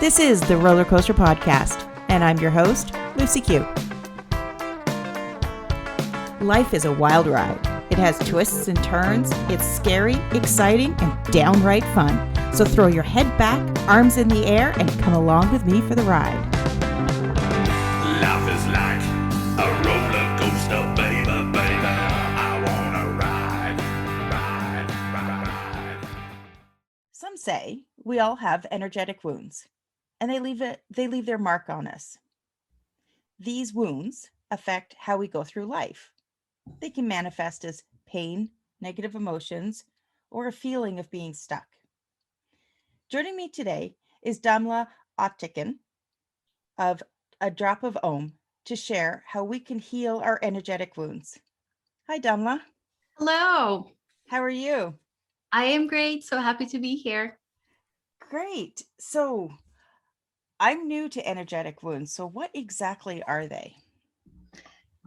This is the Roller Coaster Podcast, and I'm your host, Lucy Q. Life is a wild ride. It has twists and turns. It's scary, exciting, and downright fun. So throw your head back, arms in the air, and come along with me for the ride. Life is like a roller coaster, baby, baby. I wanna ride. Some say we all have energetic wounds, and they leave their mark on us. These wounds affect how we go through life. They can manifest as pain, negative emotions, or a feeling of being stuck. Joining me today is Damla Aktekin of A Drop of Om to share how we can heal our energetic wounds. Hi, Damla. Hello. How are you? I am great. So happy to be here. Great. So I'm new to energetic wounds. So what exactly are they?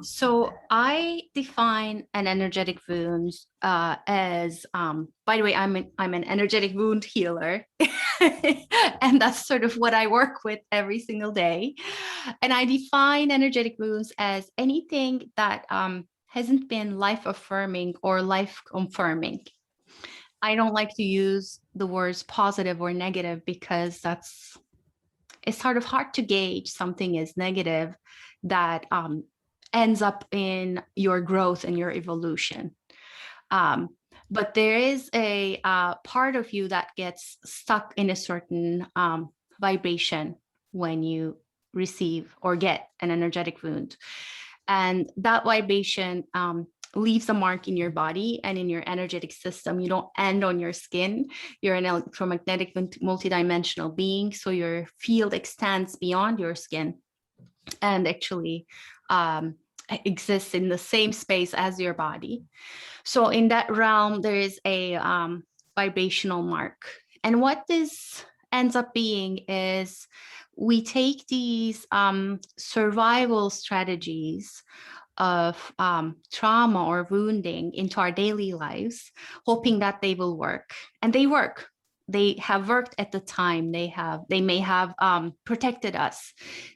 So I define an energetic wound as, by the way, I'm an energetic wound healer, and that's sort of what I work with every single day. And I define energetic wounds as anything that hasn't been life affirming or life confirming. I don't like to use the words positive or negative because it's sort of hard to gauge something as negative that ends up in your growth and your evolution. But there is a part of you that gets stuck in a certain vibration when you receive or get an energetic wound. And that vibration leaves a mark in your body and in your energetic system. You don't end on your skin. You're an electromagnetic multidimensional being, so your field extends beyond your skin and actually exists in the same space as your body. So in that realm, there is a vibrational mark. And what this ends up being is we take these survival strategies of trauma or wounding into our daily lives, hoping that they will work. And they work. They have worked at the time. They may have protected us.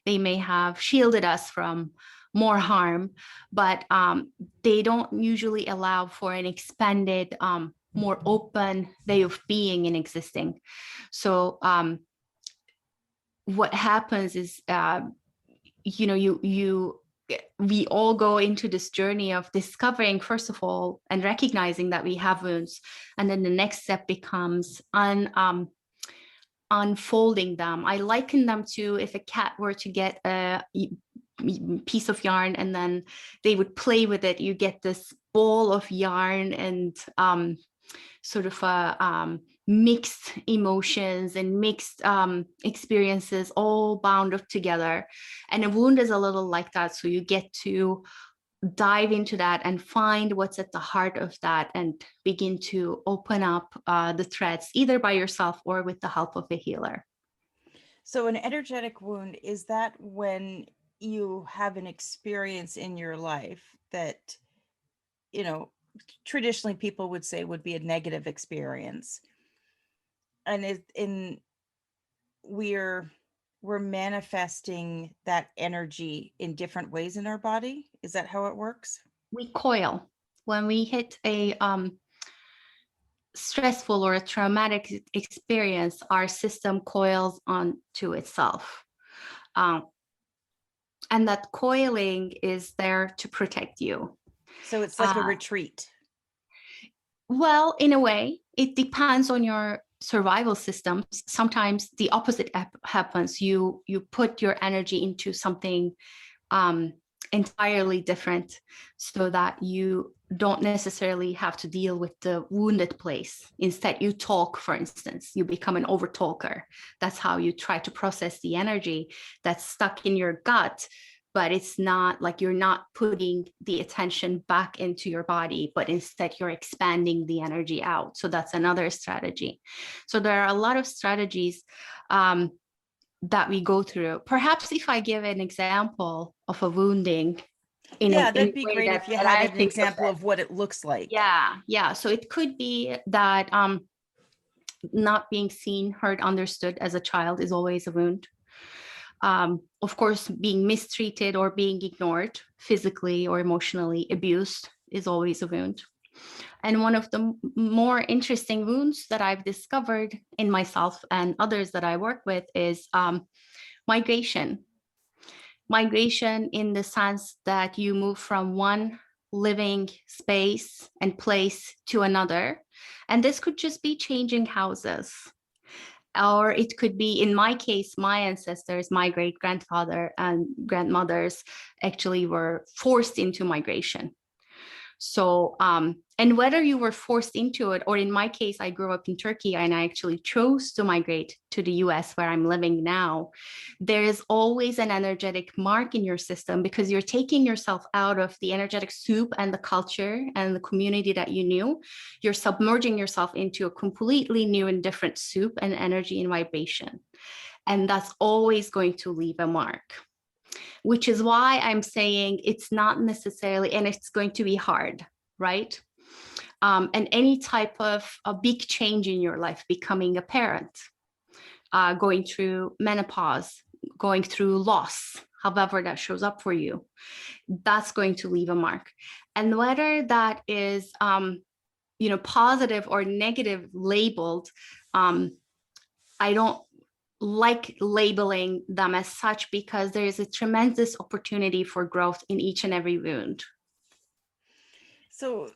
They may have shielded us from more harm, but they don't usually allow for an expanded, more open way of being and existing. So what happens is, we all go into this journey of discovering, first of all, and recognizing that we have wounds. And then the next step becomes unfolding them. I liken them to if a cat were to get a piece of yarn and then they would play with it. You get this ball of yarn and sort of mixed emotions and mixed experiences all bound up together. And a wound is a little like that. So you get to dive into that and find what's at the heart of that and begin to open up the threads, either by yourself or with the help of a healer. So an energetic wound, is that when you have an experience in your life that, traditionally people would say would be a negative experience, and we're manifesting that energy in different ways in our body? Is that how it works? We coil when we hit a stressful or a traumatic experience. Our system coils onto itself, and that coiling is there to protect you. So it's like a retreat. Well, in a way, it depends on your survival systems. Sometimes the opposite happens. You put your energy into something entirely different so that you don't necessarily have to deal with the wounded place. Instead, you talk, for instance. You become an overtalker. That's how you try to process the energy that's stuck in your gut. But it's not like you're not putting the attention back into your body, but instead you're expanding the energy out. So that's another strategy. So there are a lot of strategies that we go through. Perhaps if I give an example of a wounding. That'd be great if you had an example of what it looks like. Yeah. So it could be that not being seen, heard, understood as a child is always a wound. Of course, being mistreated or being ignored physically or emotionally abused is always a wound. And one of the more interesting wounds that I've discovered in myself and others that I work with is migration. Migration in the sense that you move from one living space and place to another. And this could just be changing houses. Or it could be, in my case, my ancestors, my great grandfather and grandmothers actually were forced into migration. So, and whether you were forced into it, or in my case, I grew up in Turkey and I actually chose to migrate to the US where I'm living now, there is always an energetic mark in your system because you're taking yourself out of the energetic soup and the culture and the community that you knew. You're submerging yourself into a completely new and different soup and energy and vibration. And that's always going to leave a mark. Which is why I'm saying it's not necessarily, and it's going to be hard, right? And any type of a big change in your life, becoming a parent, going through menopause, going through loss, however that shows up for you, that's going to leave a mark. And whether that is, positive or negative labeled, I don't like labeling them as such because there is a tremendous opportunity for growth in each and every wound. So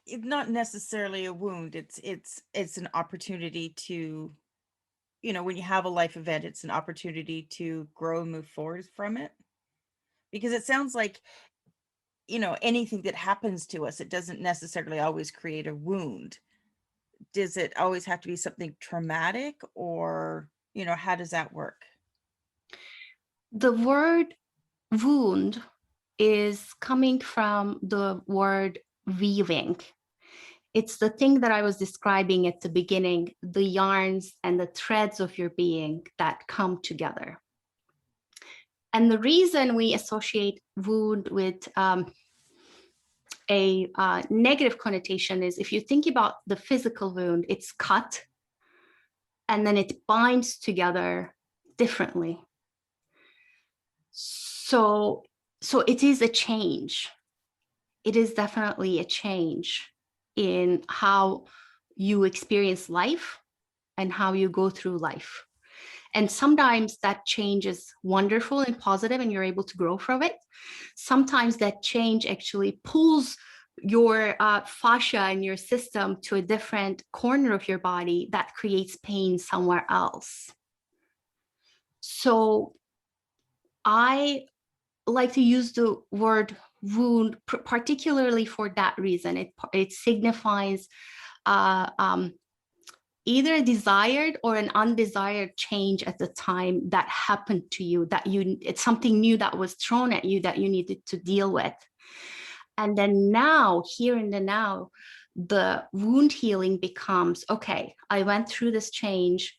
it's not necessarily a wound. It's an opportunity to, when you have a life event, it's an opportunity to grow and move forward from it. Because it sounds like, anything that happens to us, it doesn't necessarily always create a wound. Does it always have to be something traumatic, or how does that work? The word wound is coming from the word weaving. It's the thing that I was describing at the beginning, the yarns and the threads of your being that come together. And the reason we associate wound with a negative connotation is, if you think about the physical wound, it's cut and then it binds together differently. So it is a change. It is definitely a change in how you experience life and how you go through life. And sometimes that change is wonderful and positive and you're able to grow from it. Sometimes that change actually pulls your fascia and your system to a different corner of your body that creates pain somewhere else. So I like to use the word wound particularly for that reason. It signifies either a desired or an undesired change at the time that happened to you, it's something new that was thrown at you that you needed to deal with. And then now, here in the now, the wound healing becomes, okay, I went through this change.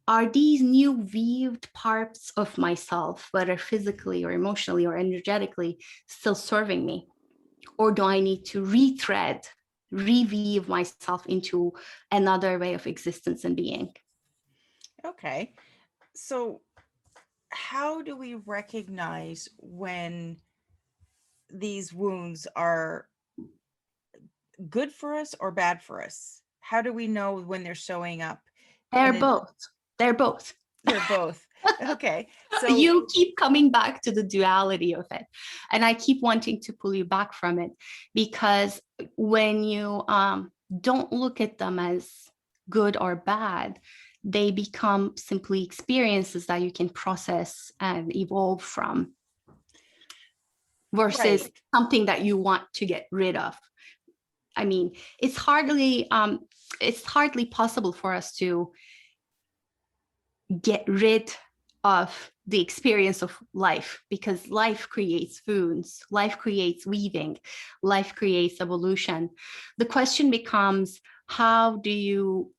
Are these new weaved parts of myself, whether physically or emotionally or energetically, still serving me? Or do I need to reweave myself into another way of existence and being? Okay. So how do we recognize when these wounds are good for us or bad for us? How do we know when they're showing up? They're both. They're both. They're both. Okay. So you keep coming back to the duality of it. And I keep wanting to pull you back from it, because when you don't look at them as good or bad, they become simply experiences that you can process and evolve from, versus something that you want to get rid of. I mean, it's hardly possible for us to get rid of the experience of life, because life creates wounds, life creates weaving, life creates evolution. The question becomes, how do you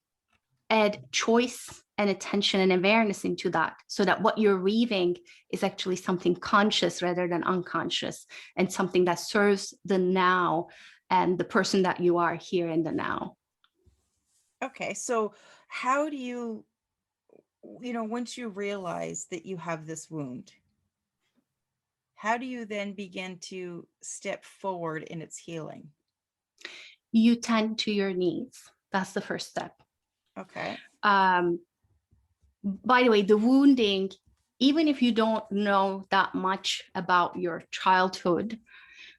add choice and attention and awareness into that, so that what you're weaving is actually something conscious rather than unconscious, and something that serves the now and the person that you are here in the now. Okay, so how do you, once you realize that you have this wound, how do you then begin to step forward in its healing? You tend to your needs. That's the first step. Okay. Um, by the way, the wounding, even if you don't know that much about your childhood,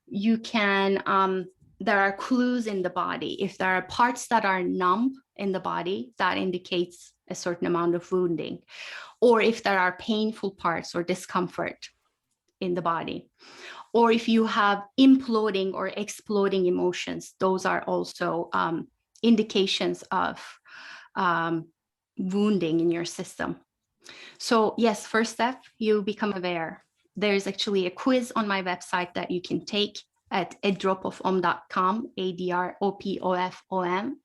you can, there are clues in the body. If there are parts that are numb in the body, that indicates a certain amount of wounding. Or if there are painful parts or discomfort in the body. Or if you have imploding or exploding emotions, those are also indications of wounding in your system. So yes, first step, you become aware. There's actually a quiz on my website that you can take at adropofom.com, adropofom.com.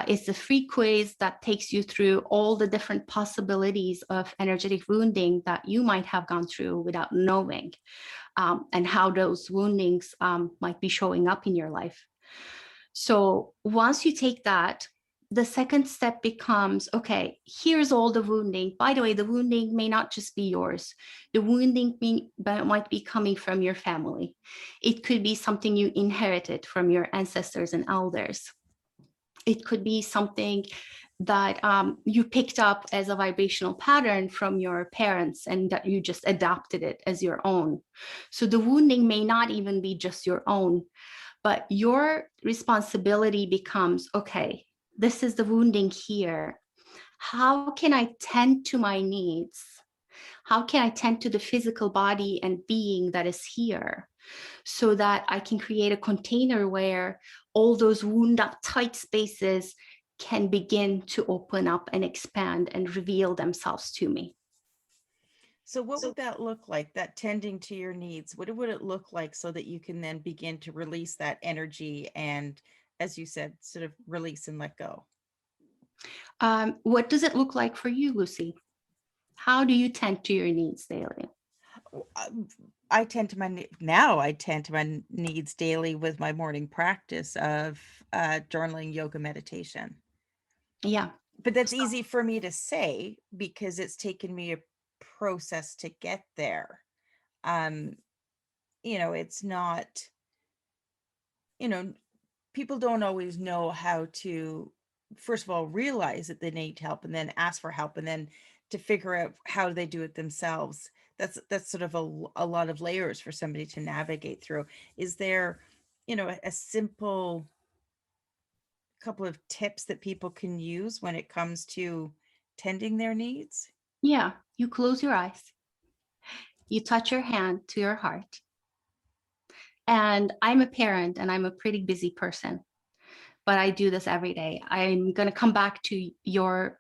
It's a free quiz that takes you through all the different possibilities of energetic wounding that you might have gone through without knowing, and how those woundings might be showing up in your life. So once you take that, the second step becomes, okay, here's all the wounding. By the way, the wounding may not just be yours. The wounding might be coming from your family. It could be something you inherited from your ancestors and elders. It could be something that you picked up as a vibrational pattern from your parents and that you just adopted it as your own. So the wounding may not even be just your own, but your responsibility becomes, okay, this is the wounding here. How can I tend to my needs? How can I tend to the physical body and being that is here so that I can create a container where all those wound up tight spaces can begin to open up and expand and reveal themselves to me? So what would that look like, that tending to your needs? What would it look like so that you can then begin to release that energy and, as you said, sort of release and let go? What does it look like for you, Lucy? How do you tend to your needs daily? I tend to now I tend to my needs daily with my morning practice of journaling, yoga, meditation. Yeah. But that's easy for me to say because it's taken me a process to get there. Um, it's not, you know, people don't always know how to, first of all, realize that they need help and then ask for help and then to figure out how they do it themselves. That's sort of a lot of layers for somebody to navigate through. Is there, a simple couple of tips that people can use when it comes to tending their needs? Yeah. You close your eyes. You touch your hand to your heart. And I'm a parent and I'm a pretty busy person, but I do this every day. I'm going to come back to your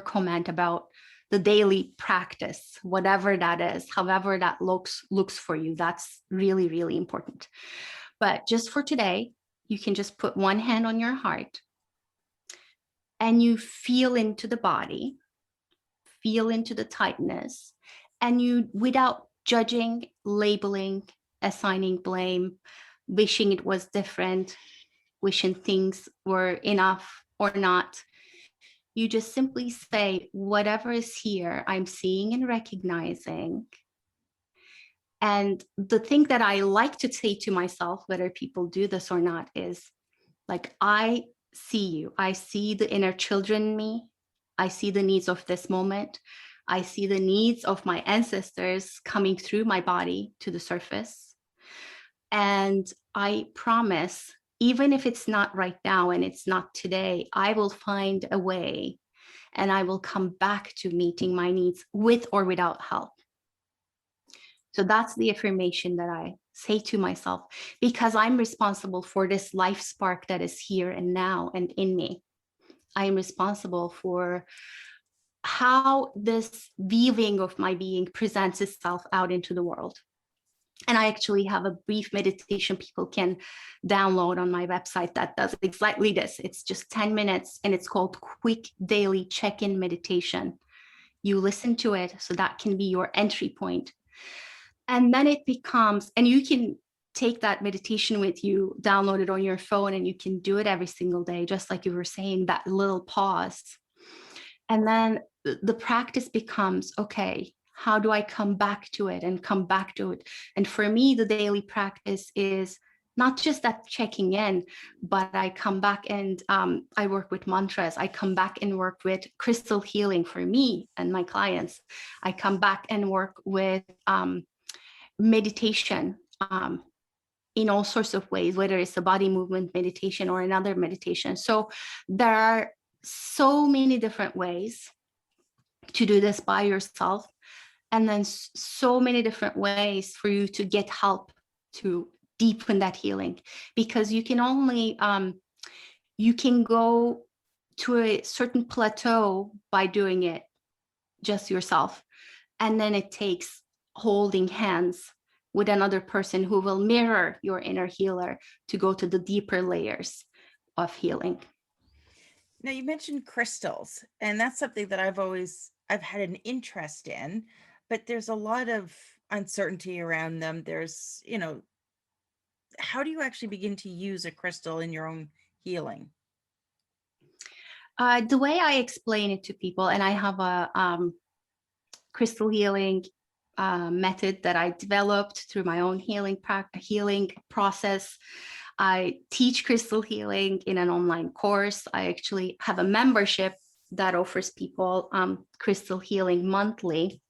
comment about the daily practice, whatever that is, however that looks for you. That's really, really important. But just for today, you can just put one hand on your heart and you feel into the body, feel into the tightness, and you, without judging, labeling, assigning blame, wishing it was different, wishing things were enough or not, you just simply say, whatever is here, I'm seeing and recognizing. And the thing that I like to say to myself, whether people do this or not, is like, I see you. I see the inner children in me. I see the needs of this moment. I see the needs of my ancestors coming through my body to the surface. And I promise, even if it's not right now and it's not today, I will find a way and I will come back to meeting my needs with or without help. So that's the affirmation that I say to myself, because I'm responsible for this life spark that is here and now and in me. I am responsible for how this weaving of my being presents itself out into the world. And I actually have a brief meditation people can download on my website that does exactly this. It's just 10 minutes and it's called Quick Daily Check-in Meditation. You listen to it so that can be your entry point. And then it becomes, and you can take that meditation with you, download it on your phone, and you can do it every single day, just like you were saying, that little pause. And then the practice becomes, okay, how do I come back to it and come back to it? And for me, the daily practice is not just that checking in, but I come back and I work with mantras. I come back and work with crystal healing for me and my clients. I come back and work with meditation in all sorts of ways, whether it's a body movement meditation or another meditation. So there are so many different ways to do this by yourself, and then so many different ways for you to get help to deepen that healing, because you can only you can go to a certain plateau by doing it just yourself, and then it takes holding hands with another person who will mirror your inner healer to go to the deeper layers of healing. Now, you mentioned crystals, and that's something that I've had an interest in, but there's a lot of uncertainty around them. There's, how do you actually begin to use a crystal in your own healing? The way I explain it to people, and I have a crystal healing method that I developed through my own healing process. I teach crystal healing in an online course. I actually have a membership that offers people crystal healing monthly.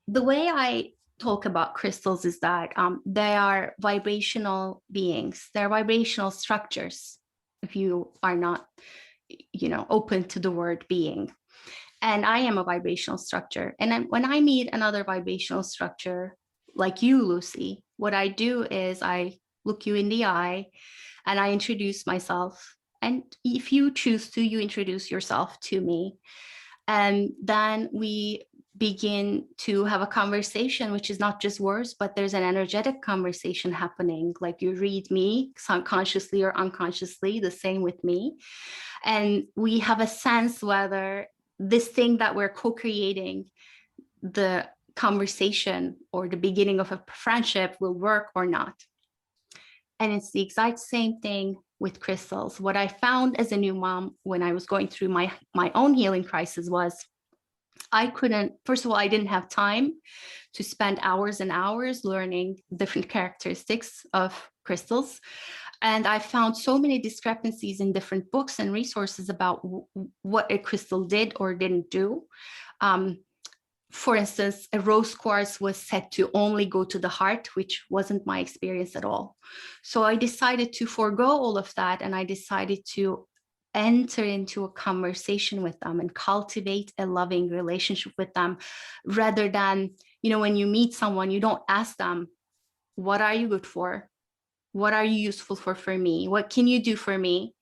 The way I talk about crystals is that they are vibrational beings. They're vibrational structures, if you are not, open to the word being. And I am a vibrational structure. And when I meet another vibrational structure like you, Lucy, what I do is I look you in the eye and I introduce myself. And if you choose to, you introduce yourself to me. And then we begin to have a conversation, which is not just words, but there's an energetic conversation happening. Like you read me subconsciously or unconsciously, the same with me. And we have a sense whether this thing that we're co-creating, the conversation or the beginning of a friendship, will work or not. And it's the exact same thing with crystals. What I found as a new mom when I was going through my own healing crisis was first of all, I didn't have time to spend hours and hours learning different characteristics of crystals. And I found so many discrepancies in different books and resources about what a crystal did or didn't do. For instance, a rose quartz was said to only go to the heart, which wasn't my experience at all. So I decided to forego all of that, and I decided to enter into a conversation with them and cultivate a loving relationship with them, rather than, when you meet someone, you don't ask them, what are you good for? What are you useful for me? What can you do for me?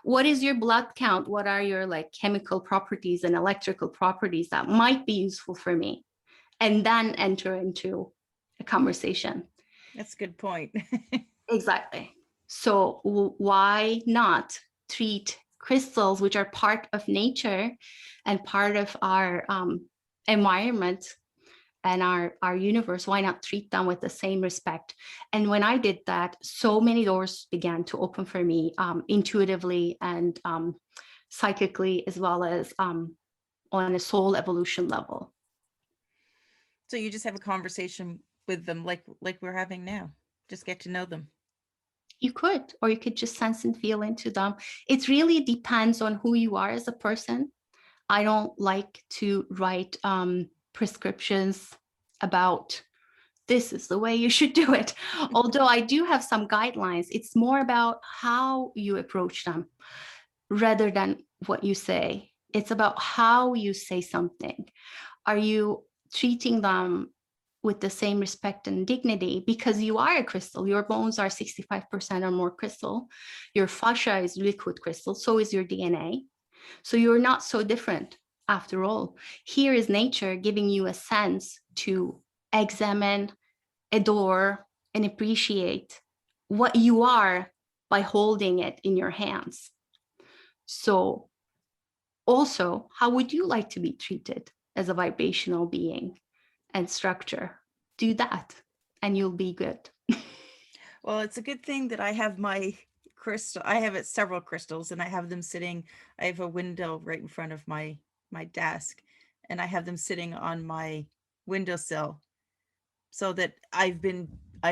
What is your blood count? What are your chemical properties and electrical properties that might be useful for me? And then enter into a conversation. That's a good point. Exactly. So why not treat crystals, which are part of nature and part of our environment and our universe, why not treat them with the same respect? And when I did that, so many doors began to open for me, intuitively and psychically, as well as on a soul evolution level. So you just have a conversation with them like we're having now. Just get to know them. You could, or you could just sense and feel into them. It really depends on who you are as a person. I don't like to write prescriptions about this is the way you should do it. Although I do have some guidelines, it's more about how you approach them rather than what you say. It's about how you say something. Are you treating them with the same respect and dignity? Because you are a crystal. Your bones are 65% or more crystal. Your fascia is liquid crystal. So is your DNA. So you're not so different after all. Here is nature giving you a sense to examine, adore, and appreciate what you are by holding it in your hands. So also, how would you like to be treated as a vibrational being and structure? Do that and you'll be good. Well, it's a good thing that I have my crystal. I have several crystals, and I have them sitting. I have a window right in front of my desk, and I have them sitting on my windowsill, so that I've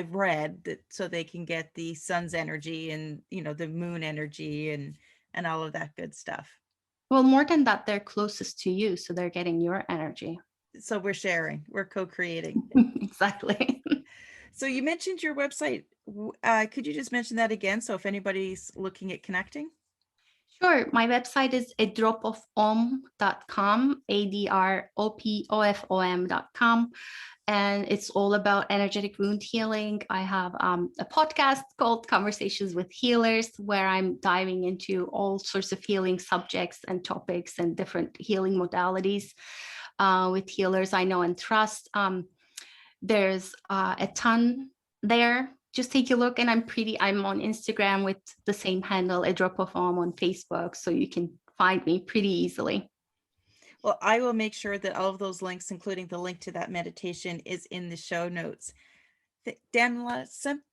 read that so they can get the sun's energy and the moon energy and all of that good stuff. Well, more than that, they're closest to you, so they're getting your energy. So we're sharing, we're co-creating. Exactly. So you mentioned your website. Could you just mention that again? So if anybody's looking at connecting. Sure. My website is adropofom.com, adropofom.com. And it's all about energetic wound healing. I have a podcast called Conversations with Healers, where I'm diving into all sorts of healing subjects and topics and different healing modalities with healers I know and trust. There's a ton there. Just take a look, and I'm on Instagram with the same handle, a drop of Om, on Facebook, so you can find me pretty easily. Well, I will make sure that all of those links, including the link to that meditation, is in the show notes. Damla,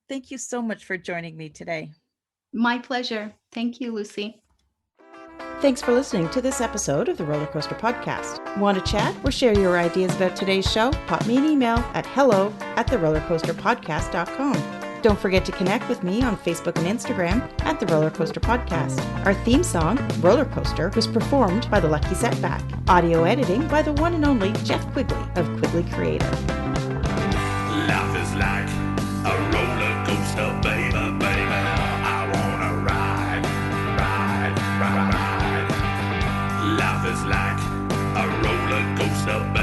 thank you so much for joining me today. My pleasure. Thank you, Lucy. Thanks for listening to this episode of the Roller Coaster Podcast. Want to chat or share your ideas about today's show? Pop me an email at hello@therollercoasterpodcast.com. Don't forget to connect with me on Facebook and Instagram at The Roller Coaster Podcast. Our theme song, Roller Coaster, was performed by The Lucky Setback. Audio editing by the one and only Jeff Quigley of Quigley Creator. Life is like a roller coaster, baby, baby. I wanna ride, ride, ride, ride. Life is like a roller coaster, baby.